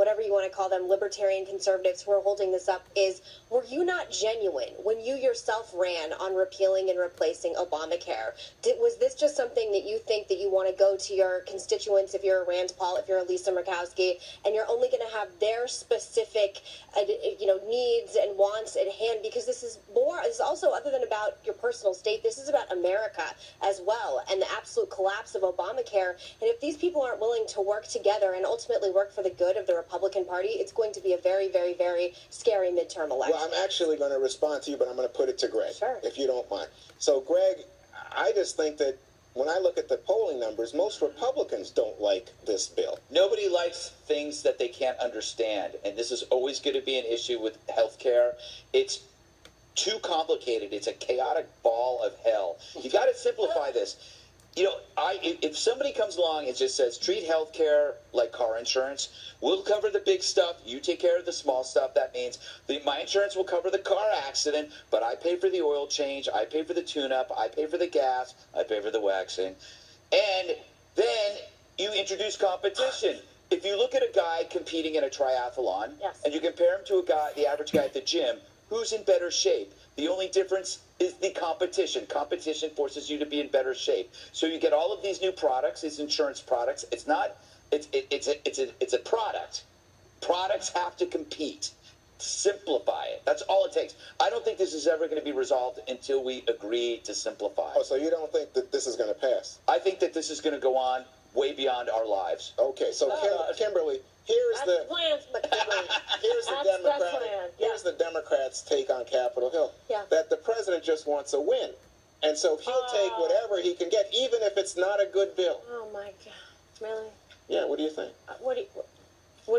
whatever you want to call them, libertarian conservatives who are holding this up is, were you not genuine when you yourself ran on repealing and replacing Obamacare? Was this just something that you think that you want to go to your constituents, if you're a Rand Paul, if you're a Lisa Murkowski, and you're only going to have their specific needs and wants at hand? Because this is also, other than about your personal state, this is about America as well, and the absolute collapse of Obamacare. And if these people aren't willing to work together and ultimately work for the good of the Republican Party, it's going to be a very, very, very scary midterm election. Well, I'm actually going to respond to you, but I'm going to put it to Greg, sure, if you don't mind. So, Greg, I just think that when I look at the polling numbers, most Republicans don't like this bill. Nobody likes things that they can't understand, and this is always going to be an issue with health care. It's too complicated. It's a chaotic ball of hell. You got to simplify this. If somebody comes along and just says, treat health care like car insurance, we'll cover the big stuff, you take care of the small stuff, that means my insurance will cover the car accident, but I pay for the oil change, I pay for the tune-up, I pay for the gas, I pay for the waxing. And then you introduce competition. If you look at a guy competing in a triathlon, yes, and you compare him to the average guy at the gym, who's in better shape? The only difference is the competition. Competition forces you to be in better shape. So you get all of these new products, these insurance products. It's a product. Products have to compete. Simplify it. That's all it takes. I don't think this is ever going to be resolved until we agree to simplify. Oh, so you don't think that this is going to pass? I think that this is going to go on way beyond our lives. Okay, so Kimberly, here's the plan. Here's the Democrat. Here's the Democrats' take on Capitol Hill. Yeah. That the president just wants a win, and so he'll take whatever he can get, even if it's not a good bill. Oh my God! Really? Yeah. What do you think? What do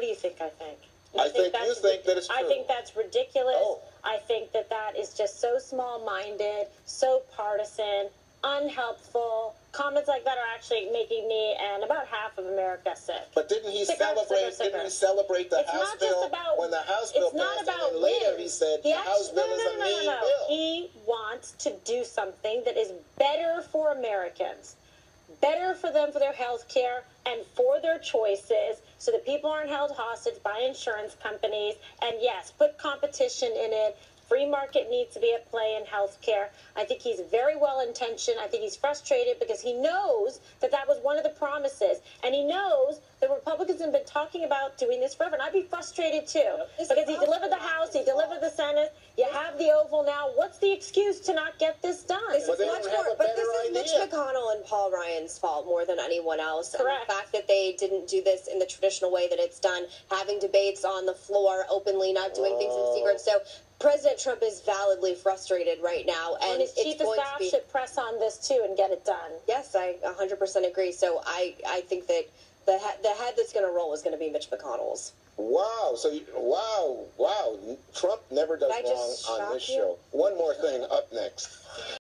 you think? I think. You think that it's true. I think that's ridiculous. Oh. I think that is just so small-minded, so partisan, unhelpful. Comments like that are actually making me and about half of America sick. But didn't he celebrate? Didn't he celebrate the House bill when the House bill passed? And then later he said the House bill is a mean bill. He wants to do something that is better for Americans, better for them, for their health care and for their choices, so that people aren't held hostage by insurance companies. And yes, put competition in it. Free market needs to be at play in health care. I think he's very well-intentioned. I think he's frustrated because he knows that was one of the promises. And he knows the Republicans have been talking about doing this forever. And I'd be frustrated too. Because he delivered the House, he delivered the Senate. You have the Oval now. What's the excuse to not get this done? This is Mitch McConnell and Paul Ryan's fault more than anyone else. Correct. And the fact that they didn't do this in the traditional way that it's done, having debates on the floor openly, not doing things in secret. So President Trump is validly frustrated right now, and his chief of staff should press on this too and get it done. Yes, I 100% agree. So I think that the head that's going to roll is going to be Mitch McConnell's. Wow. So wow. Trump never does wrong on this show. One more thing up next.